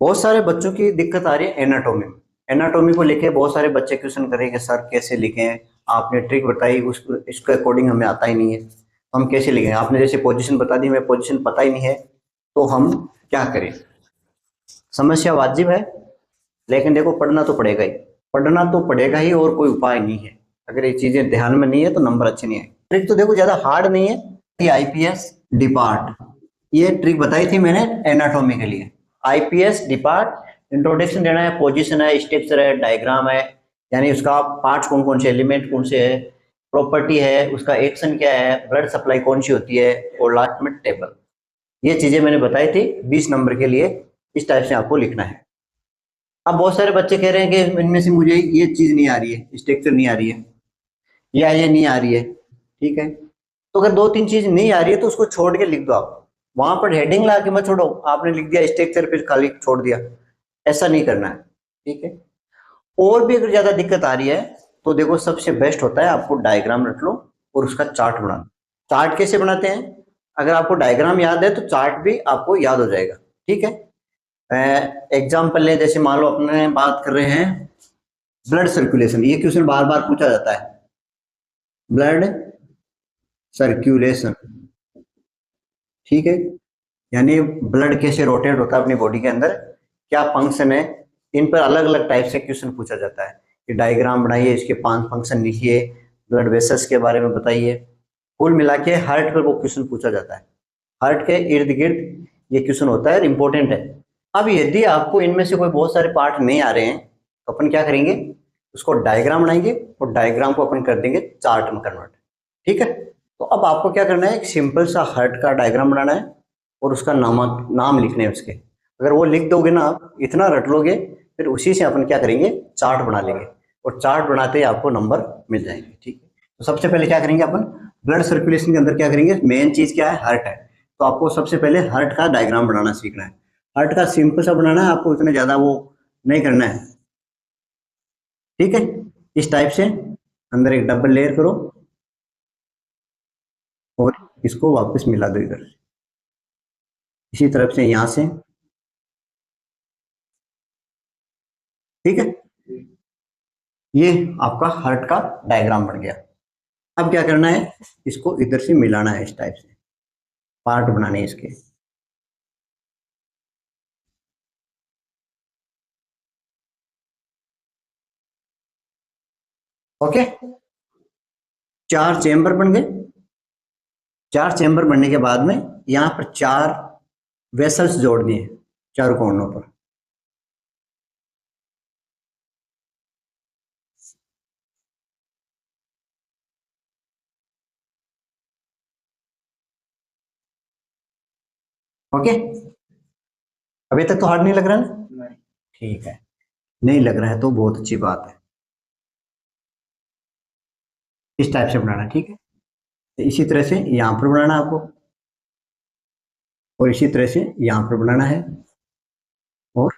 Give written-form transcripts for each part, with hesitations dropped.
बहुत सारे बच्चों की दिक्कत आ रही है एनाटोमी में। एनाटोमी को लेके बहुत सारे बच्चे क्वेश्चन करेंगे, सर कैसे लिखें, आपने ट्रिक बताई उस इसके अकॉर्डिंग हमें आता ही नहीं है, तो हम कैसे लिखें, आपने जैसे पोजीशन बता दी, हमें पोजीशन पता ही नहीं है, तो हम क्या करें। समस्या वाजिब है, लेकिन देखो पढ़ना तो पड़ेगा ही, पढ़ना तो पड़ेगा ही, और कोई उपाय नहीं है। अगर ये चीजें ध्यान में नहीं है तो नंबर अच्छे नहीं आए। ट्रिक तो देखो ज्यादा हार्ड नहीं है। आईपीएस डिपार्ट, ये ट्रिक बताई थी मैंने एनाटॉमी के लिए। आईपीएस डिपार्ट, इंट्रोडक्शन देना है, पोजीशन है, स्ट्रक्चर है, डायग्राम है, यानी उसका पार्ट्स कौन कौन से, एलिमेंट कौन से है, प्रॉपर्टी है, उसका एक्शन क्या है, ब्लड सप्लाई कौन सी होती है, और लास्ट में टेबल। ये चीजें मैंने बताई थी 20 नंबर के लिए। इस टाइप से आपको लिखना है। अब बहुत सारे बच्चे कह रहे हैं कि इनमें से मुझे ये चीज नहीं आ रही है, स्ट्रक्चर नहीं आ रही है, या ये नहीं आ रही है। ठीक है, तो अगर दो तीन चीज नहीं आ रही है तो उसको छोड़ के लिख दो आप। वहां पर हेडिंग ला के मत छोड़ो, आपने लिख दिया स्ट्रक्चर फिर खाली छोड़ दिया, ऐसा नहीं करना है। ठीक है, और भी अगर ज्यादा दिक्कत आ रही है तो देखो सबसे बेस्ट होता है आपको डायग्राम रख लो और उसका चार्ट बना लो। चार्ट कैसे बनाते हैं, अगर आपको डायग्राम याद है तो चार्ट भी आपको याद हो जाएगा। ठीक है, एग्जाम्पल ले, जैसे मान लो अपने बात कर रहे हैं ब्लड सर्कुलेशन, ये क्वेश्चन बार बार पूछा जाता है। ब्लड सर्कुलेशन, ठीक है, यानी ब्लड कैसे रोटेट होता है अपनी बॉडी के अंदर, क्या फंक्शन है, इन पर अलग अलग टाइप से क्वेश्चन पूछा जाता है। कि डायग्राम बनाइए, इसके 5 फंक्शन लिखिए, ब्लड वेसल्स के बारे में बताइए। कुल मिला के हार्ट पर वो क्वेश्चन पूछा जाता है। हार्ट के इर्द गिर्द ये क्वेश्चन होता है, इंपॉर्टेंट है। अब यदि आपको इनमें से कोई बहुत सारे पार्ट नहीं आ रहे हैं तो अपन क्या करेंगे, उसको डायग्राम बनाएंगे और डायग्राम को अपन कर देंगे चार्ट में कन्वर्ट। ठीक है, तो अब आपको क्या करना है, एक सिंपल सा हार्ट का डायग्राम बनाना है और उसका नाम लिखने हैं उसके। अगर वो लिख दोगे ना आप, इतना रट लोगे, फिर उसी से अपन क्या करेंगे, चार्ट बना लेंगे, और चार्ट बनाते ही आपको नंबर मिल जाएंगे। ठीक है, तो सबसे पहले क्या करेंगे अपन, ब्लड सर्कुलेशन के अंदर क्या करेंगे, मेन चीज क्या है, हार्ट है। तो आपको सबसे पहले हार्ट का डायग्राम बनाना सीखना है। हार्ट का सिंपल सा बनाना है आपको, इतना ज्यादा वो नहीं करना है। ठीक है, इस टाइप से अंदर एक डबल लेयर करो और इसको वापस मिला दो इधर। इसी तरफ से यहां से। ठीक है, ये आपका हार्ट का डायग्राम बन गया। अब क्या करना है, इसको इधर से मिलाना है, इस टाइप से पार्ट बनाने हैं इसके। ओके, 4 चेम्बर बन गए। 4 चेम्बर बनने के बाद में यहाँ पर 4 वेसल्स जोड़ दिए चारों कोनों पर। ओके, अभी तक तो हार्ड नहीं लग रहा ना। ठीक है, नहीं लग रहा है तो बहुत अच्छी बात है। इस टाइप से बनाना है, ठीक है। तो इसी तरह से यहाँ पर बनाना है आपको, और इसी तरह से यहाँ पर बनाना है, और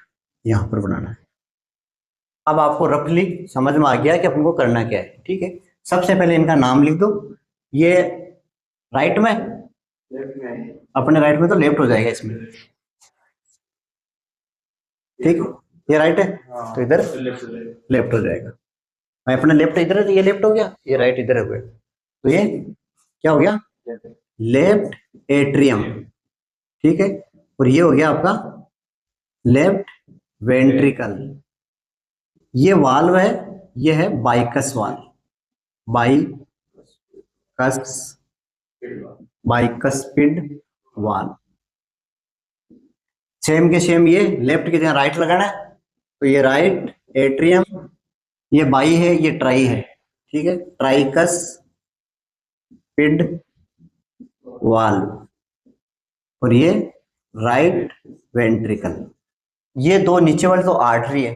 यहाँ पर बनाना है। अब आपको रफली समझ में आ गया कि अपन को करना क्या है। ठीक है, सबसे पहले इनका नाम लिख दो। ये राइट में, अपने राइट में तो लेफ्ट हो जाएगा इसमें। ठीक है, ये राइट है तो इधर लेफ्ट हो जाएगा। मैं अपना लेफ्ट इधर है तो ये लेफ्ट हो गया, ये राइट इधर हो गया, तो ये क्या हो गया, लेफ्ट एट्रियम। ठीक है, और ये हो गया आपका लेफ्ट वेंट्रिकल। ये वाल्व है, ये है bikes valve, bikes, bicuspid valve. Same के सेम, ये लेफ्ट की जगह राइट लगाना है, तो ये राइट एट्रियम, ये बाई है, ये ट्राई है। ठीक है, ट्राइकस पिड वाल्व, और ये राइट वेंट्रिकल। ये दो नीचे वाले तो आर्टरी है,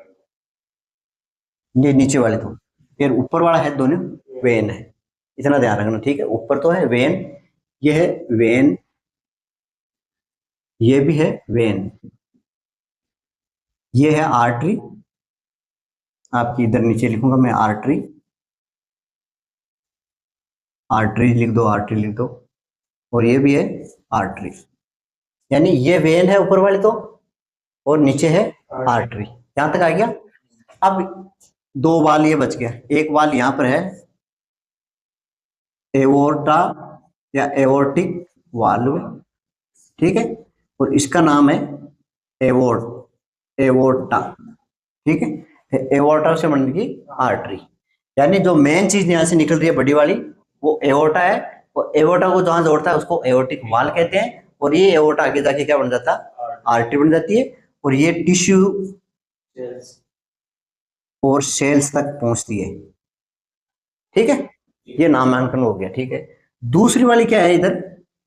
ये नीचे वाले तो, फिर ऊपर वाला है दोनों वेन है। इतना ध्यान रखना, ठीक है, ऊपर तो है वेन, ये है वेन, ये भी है वेन, ये है आर्टरी। आपकी इधर नीचे लिखूंगा मैं आर्टरी, आर्टरी लिख दो, आर्टरी लिख दो, और ये भी है आर्टरी। यानी ये वेन है ऊपर वाले तो, और नीचे है आर्टरी। यहां तक आ गया। अब दो वाल ये बच गया, एक वाल यहां पर है एवोर्टा या एवोर्टिक वाल्व, ठीक है, और इसका नाम है एवोर्ट एवोर्टा, ठीक है। एवोर्टा से बनती आर्टरी, यानी जो मेन चीज यहाँ से निकल रही है बड़ी वाली वो एवोर्टा है, और एवोर्टा को जहां जोड़ता है उसको एवोर्टिक वाल कहते हैं, और ये एवोर्टा आगे जाके क्या बन जाता है, आर्टरी बन जाती है, और ये टिश्यू और सेल्स तक पहुंचती है, ठीक है। ये नामांकन हो गया, ठीक है। दूसरी वाली क्या है इधर,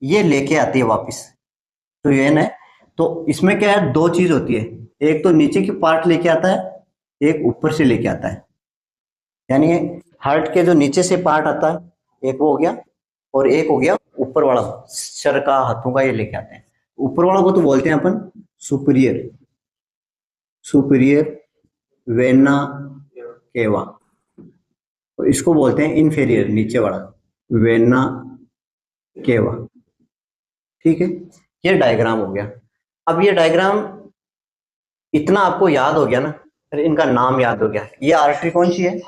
ये लेके आती है वापस, तो ये है, तो इसमें क्या है, दो चीज होती है, एक तो नीचे की पार्ट लेके आता है, एक ऊपर से लेके आता है, यानी हार्ट के जो नीचे से पार्ट आता है एक वो हो गया, और एक हो गया ऊपर वाला, सर का हाथों का, ये लेके आते हैं। ऊपर वाला को तो बोलते हैं अपन सुपीरियर सुपीरियर वेना केवा, और इसको बोलते हैं इन्फीरियर नीचे वाला वेना केवा, ठीक है। ये डायग्राम हो गया। अब ये डायग्राम इतना आपको याद हो गया ना, फिर इनका नाम याद हो गया। ये आर्टरी कौन सी है,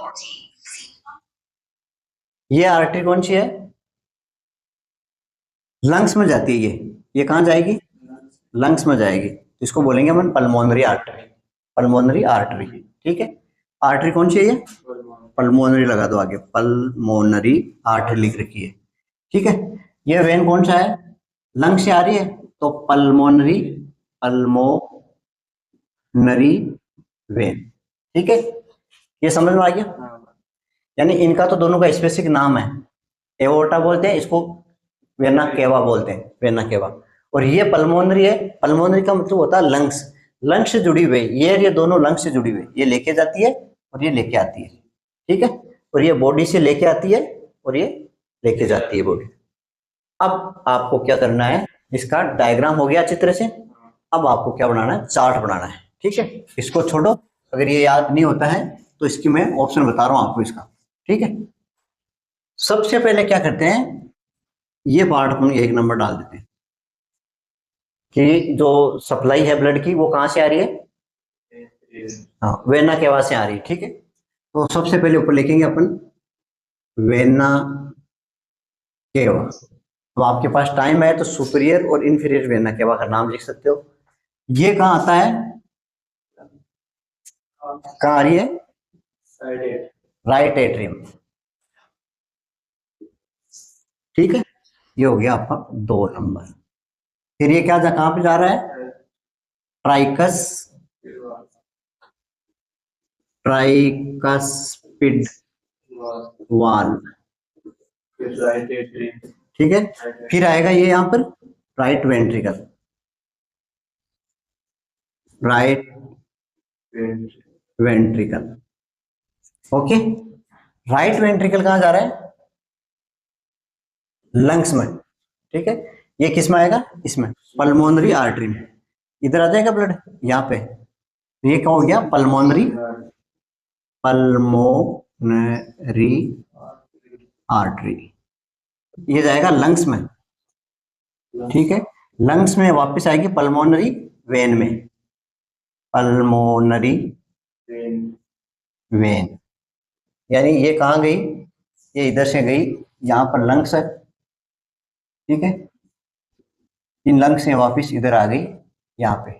ये आर्टरी कौन सी है, लंग्स में जाती है ये कहां जाएगी, लंग्स में जाएगी, तो इसको बोलेंगे अपन पल्मोनरी आर्टरी, पल्मोनरी आर्टरी, ठीक है। आर्टरी कौन सी है ये, पल्मोनरी लगा दो आगे, पल्मोनरी आर्टरी लिख रखी है, ठीक है। ये वेन कौन सा है, लंग से आ रही है, तो पल्मोनरी पल्मोनरी वेन, ठीक है। ये समझ में आ गया, यानी इनका तो दोनों का स्पेसिफिक नाम है, एओर्टा बोलते हैं इसको, वेना केवा बोलते हैं, वेना केवा। और ये पल्मोनरी है, पल्मोनरी का मतलब होता है लंग्स, लंग्स से जुड़ी हुई, ये दोनों लंग्स से जुड़ी हुई, ये लेके जाती है और ये लेके आती है, ठीक है। और ये बॉडी से लेके आती है और ये लेके जाती है बॉडी। अब आपको क्या करना है, इसका डायग्राम हो गया अच्छी तरह से, अब आपको क्या बनाना है, चार्ट बनाना है, ठीक है। इसको छोड़ो, अगर ये याद नहीं होता है तो इसकी मैं ऑप्शन बता रहा हूं आपको इसका, ठीक है। सबसे पहले क्या करते हैं, ये पार्ट अपन एक नंबर डाल देते हैं कि जो सप्लाई है ब्लड की वो कहां से आ रही है, हाँ वेना केवा से आ रही है, ठीक है। तो सबसे पहले ऊपर लिखेंगे अपन वेना केवा। तो आपके पास टाइम है तो सुपीरियर और इंफीरियर वेना केवा का नाम लिख सकते हो। ये कहाँ आता है, कहाँ आ रही है, राइट एट्रियम, ठीक है। ये हो गया आपका 2 नंबर। फिर ये क्या कहां पे जा रहा है, ट्राइकस ट्राइकस्पिड वाल, ठीक है। फिर आएगा ये यहां पर right ventricle, right ventricle, okay. Right ventricle कहां जा रहा है, लंग्स में, ठीक है। ये किस में आएगा, इसमें पल्मोनरी आर्टरी में, इधर आ जाएगा ब्लड यहाँ पे, ये क्या हो गया, पल्मोनरी पल्मोनरी आर्टरी, ये जाएगा लंग्स में, ठीक है। लंग्स में वापस आएगी पल्मोनरी वेन में, पल्मोनरी वेन, यानी ये कहाँ गई, ये इधर से गई, यहाँ पर लंग्स है, ठीक है। इन लंग्स से वापस इधर आ गई यहाँ पे,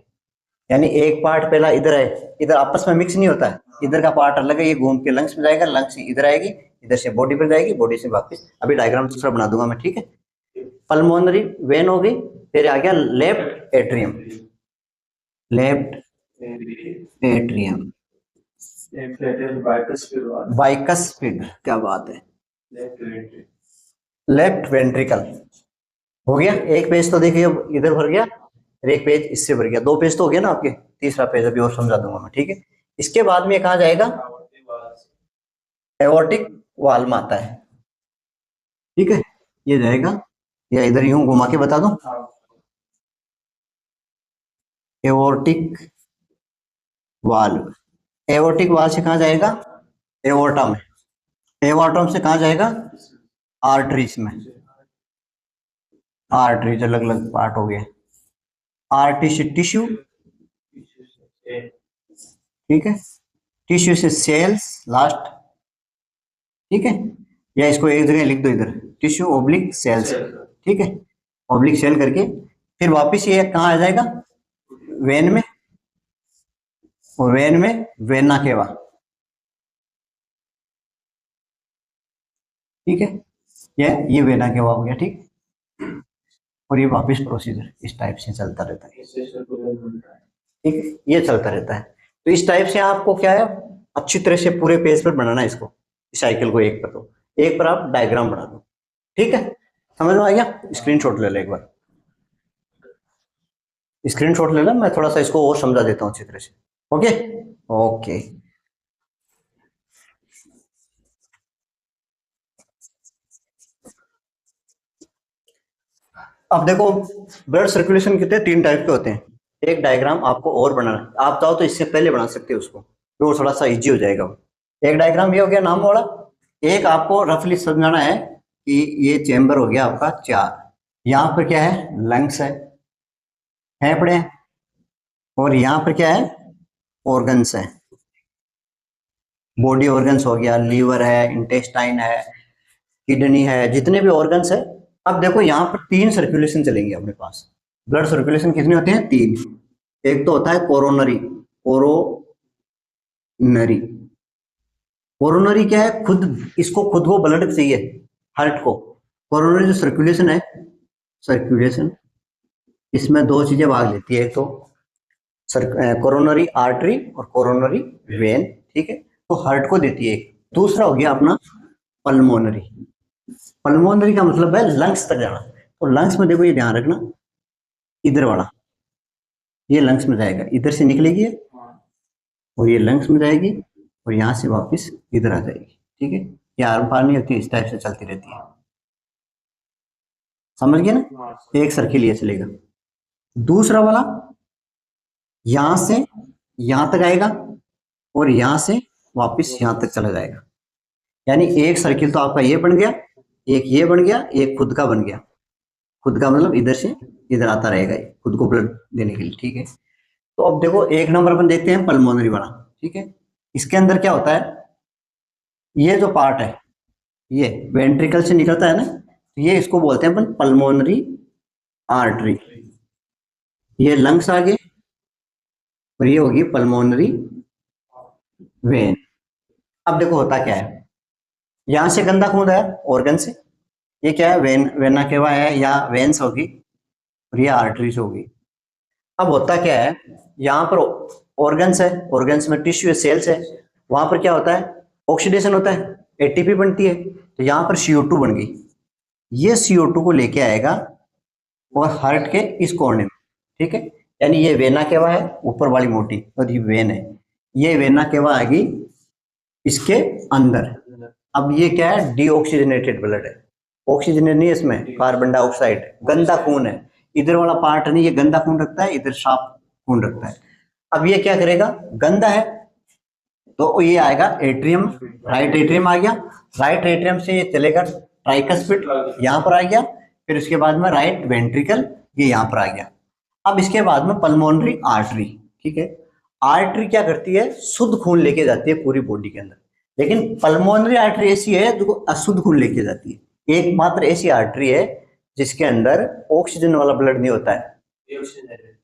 यानी एक पार्ट पहला इधर है, इधर आपस में मिक्स नहीं होता है, इधर का पार्ट अलग है, ये घूम के लंग्स में जाएगा, लंग्स से इधर आएगी, इधर से बॉडी पर जाएगी, बॉडी से वापस, अभी डायग्राम दूसरा बना दूंगा मैं, ठीक है। पल्मोनरी वेन हो गई, फिर आ गया left atrium, left atrium, bicuspid, क्या बात है, लेफ्ट वेंट्रिकल हो गया। एक पेज तो देखिए इधर भर गया, और एक पेज इससे भर गया, 2 पेज तो हो गया ना आपके, तीसरा पेज अभी और समझा दूंगा मैं, ठीक है। इसके बाद में कहा जाएगा, एओर्टिक वाल में आता है, ठीक है। ये जाएगा, या इधर यूं घुमा के बता दूं, एओर्टिक वाल्व, एओर्टिक वाल्व से कहा जाएगा, एओर्टा में, एओर्टम से कहा जाएगा, आर्टरीज में, आर्टरीज अलग अलग पार्ट हो गए, आर्टरी से टिश्यू ठीक है, टिश्यू से सेल्स लास्ट, ठीक है, या इसको एक जगह लिख दो इधर, टिश्यू ओब्लिक सेल्स, ठीक है, ओब्लिक सेल करके फिर वापस ये कहाँ आ जाएगा, वेन में, और वेन में वेना केवा, ठीक है, ये वेना केवा हो गया, ठीक, और ये वापस प्रोसीजर इस टाइप से चलता रहता है, ठीक है, ये चलता रहता है। तो इस टाइप से आपको क्या है, अच्छी तरह से पूरे पेज पर बनाना है इसको, साइकिल को एक पर, तो एक पर आप डायग्राम बना दो, ठीक है, समझ में आ गया। स्क्रीनशॉट ले लो एक बार, स्क्रीनशॉट ले लो, मैं थोड़ा सा इसको और समझा देता हूँ अच्छी तरह से। ओके ओके, अब देखो, ब्लड सर्कुलेशन कितने तीन टाइप के होते हैं, एक डायग्राम आपको और बनाना है, आप चाहो तो इससे पहले बना सकते हो उसको, तो थोड़ा सा इजी हो जाएगा। एक डायग्राम ये हो गया नाम वाला, एक आपको रफली समझाना है कि ये चेंबर हो गया आपका 4, यहाँ पर क्या है, लंग्स है पड़े, और यहाँ पर क्या है, ऑर्गन्स है, बॉडी ऑर्गन्स हो गया, लीवर है, इंटेस्टाइन है, किडनी है, जितने भी ऑर्गन्स है। अब देखो यहाँ पर तीन सर्कुलेशन चलेंगे अपने पास, ब्लड सर्कुलेशन कितने होते हैं, तीन, एक तो होता है कोरोनरी, कोरोनरी, कोरोनरी क्या है, खुद इसको खुद को ब्लड चाहिए, हार्ट को, कोरोनरी जो सर्कुलेशन है, सर्कुलेशन इसमें दो चीजें भाग लेती है, एक तो कोरोनरी आर्टरी और कोरोनरी वेन, ठीक है, तो हार्ट को देती है, दूसरा हो गया अपना पल्मोनरी, पल्मोनरी का मतलब है लंग्स तक जाना, तो लंग्स में देखो ये ध्यान रखना, इधर वाला ये लंग्स में जाएगा, इधर से निकलेगी और ये लंग्स में जाएगी, और यहाँ से वापस इधर आ जाएगी, ठीक है, ये आर पार नहीं होती, इस टाइप से चलती रहती है, समझ गए ना, एक सर्किल ये चलेगा। दूसरा वाला यहां से यहां तक आएगा, और यहां से वापस यहां तक चला जाएगा, यानी एक सर्किल तो आपका ये बन गया, एक ये बन गया, एक खुद का बन गया, खुद का मतलब इधर से इधर आता रहेगा ये, खुद को ब्लड देने के लिए, ठीक है। तो अब देखो एक नंबर अपन देखते हैं पल्मोनरी वाला, ठीक है, इसके अंदर क्या होता है, ये जो पार्ट है ये वेंट्रिकल से निकलता है ना, ये इसको बोलते हैं अपन पल्मोनरी आर्टरी, ये लंग्स आगे, और ये होगी पल्मोनरी वेन। अब देखो होता क्या है, यहां से गंदा खून है ऑर्गन से, ये क्या है, वेन, वेना केवा है या वेन्स होगी, और ये आर्टरीज होगी। अब होता क्या है, यहाँ पर ऑर्गन्स है, ऑर्गन्स में टिश्यू है, सेल्स है, वहां पर क्या होता है, ऑक्सीडेशन होता है, एटीपी बनती है, तो यहाँ पर CO2 बन गई, ये CO2 को लेके आएगा और हार्ट के इस कोने में, ठीक है, यानी ये वेना केवा है ऊपर वाली मोटी, और ये वेन है, ये वेना केवा आएगी इसके अंदर। अब ये क्या है, डीऑक्सीजनेटेड ब्लड है, ऑक्सीजन नहीं है इसमें, कार्बन डाइऑक्साइड, गंदा खून है, इधर वाला पार्ट नहीं, ये गंदा खून रखता है, इधर साफ खून रखता है। अब ये क्या करेगा, गंदा है तो ये आएगा एट्रियम, राइट एट्रियम आ गया, राइट एट्रियम से ये चलेगा ट्राइकस्पिड, यहाँ पर आ गया, फिर उसके बाद में राइट वेंट्रिकल, ये यहाँ पर आ गया। अब इसके बाद में पल्मोनरी आर्टरी, ठीक है, आर्टरी क्या करती है, शुद्ध खून लेके जाती है पूरी बॉडी के अंदर, लेकिन पल्मोनरी आर्टरी ऐसी है जो अशुद्ध खून लेके जाती है, एकमात्र ऐसी आर्टरी है जिसके अंदर ऑक्सीजन वाला ब्लड नहीं होता है,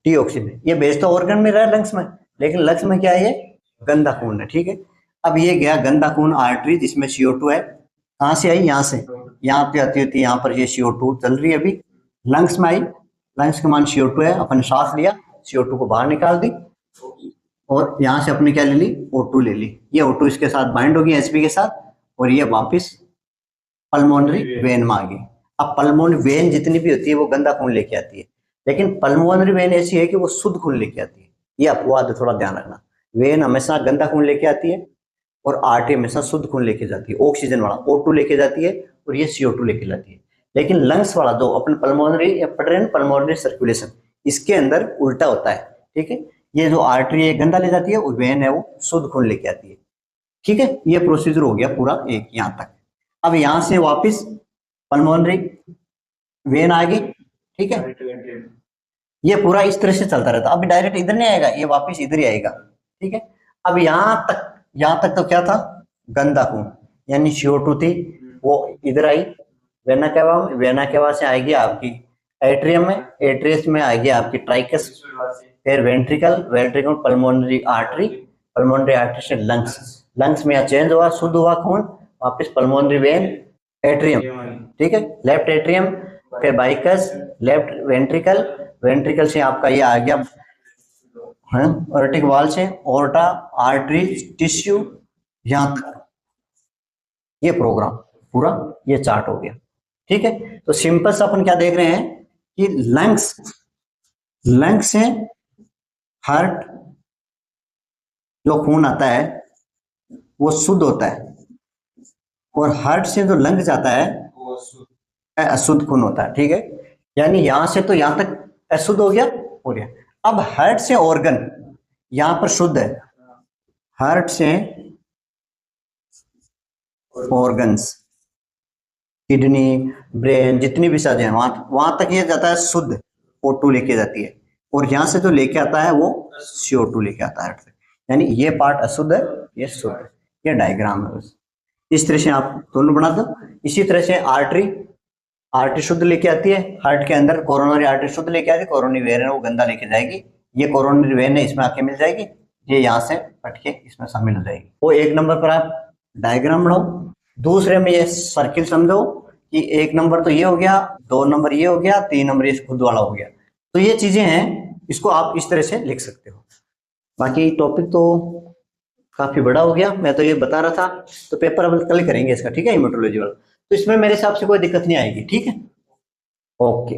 डीऑक्सीजन, ये भेजता ऑर्गन में रहा लंग्स में, लेकिन लंग्स में क्या है, ये गंदा खून है, ठीक है। अब ये गया गंदा खून आर्टरी जिसमें CO2 है, कहां से आई, यहाँ से, यहाँ पे आती होती है, यहाँ पर ये CO2 चल रही है, अभी लंग्स में आई, लंग्स का मान CO2 है, अपन सांस लिया, CO2 को बाहर निकाल दी, और यहाँ से अपने क्या ले ली, O2 ले ली, ये O2 इसके साथ बाइंड होगी HP के साथ, और ये वापिस पल्मोनरी वेन में आ गई। अब पल्मोनरी वेन जितनी भी होती है वो गंदा खून लेके आती है, लेकिन पल्मोनरी वेन ऐसी है कि वो शुद्ध खून लेके आती है, ये अपवाद है, थोड़ा ध्यान रखना, वेन हमेशा गंदा खून लेके आती है, और आर्टरी हमेशा शुद्ध खून लेके जाती है, ऑक्सीजन वाला O2 लेके जाती है, और ये CO2 लेके जाती है। लेकिन लंग्स वाला जो अपन पल्मोनरी या पढ़ रहे हैं पल्मोनरी सर्कुलेशन, इसके अंदर उल्टा होता है, ठीक है, ये जो आर्टरी है गंदा ले जाती है, और वेन है वो शुद्ध खून लेके आती है, ठीक है, ये प्रोसीजर हो गया पूरा एक यहाँ तक। अब यहाँ से वापिस पल्मोनरी वेन आ गई, ठीक है, ये पूरा इस तरह से चलता रहता, अभी डायरेक्ट इधर नहीं आएगा, ये वापस इधर ही आएगा, ठीक है। अब यहाँ तक तो क्या था, गंदा खून यानी CO2 थी, वो इधर आई वेना केवा से आएगी आपकी एट्रियम में, एट्रियस में आएगी आपकी ट्राइकस, फिर वेंट्रिकल पल्मोनरी आर्टरी से लंग्स में चेंज हुआ, शुद्ध हुआ खून, वापस पल्मोनरी वेन, एट्रियम, ठीक है, लेफ्ट एट्रियम, फिर बाइकस, लेफ्ट वेंट्रिकल से आपका ये आ गया ऑर्टिक वाल से ऑर्टा, आर्टरी, टिश्यू, यहां तक ये प्रोग्राम पूरा ये चार्ट हो गया, ठीक है। तो सिंपल सा अपन क्या देख रहे हैं कि लंग्स से हार्ट जो खून आता है वो शुद्ध होता है, और हार्ट से जो लंग जाता है अशुद्ध खून होता है, ठीक है। यानी यहां से तो यहां तक अशुद्ध हो गया। अब हार्ट से ऑर्गन यहां पर शुद्ध है, हार्ट से ऑर्गन्स, किडनी, ब्रेन, जितनी भी चीजें हैं वहां तक ये जाता है शुद्ध, O2 लेके जाती है, और यहां से जो लेके आता है वो CO2 लेके आता है। यानी ये पार्ट अशुद्ध है, ये शुद्ध है, ये डायग्राम है। इस तरह से आप दोनों बना दो। इसी तरह से आर्टरी शुद्ध लेके आती है हार्ट के अंदर, कोरोनरी आर्टरी शुद्ध लेके आती है, कोरोनरी वेन है वो गंदा लेके जाएगी, ये कोरोनरी वेन है इसमें आके मिल जाएगी, ये यहाँ से कट के इसमें शामिल हो जाएगी। वो 1 नंबर पर आप डायग्राम बनाओ, दूसरे में ये सर्किल समझो कि 1 नंबर तो ये हो गया, 2 नंबर ये हो गया, 3 नंबर ये खुद वाला हो गया। तो ये चीजें हैं, इसको आप इस तरह से लिख सकते हो। बाकी टॉपिक तो काफी बड़ा हो गया, मैं तो ये बता रहा था, तो पेपर अब कल करेंगे इसका, ठीक है, हेमेटोलॉजी वाला, तो इसमें मेरे हिसाब से कोई दिक्कत नहीं आएगी, ठीक है, ओके।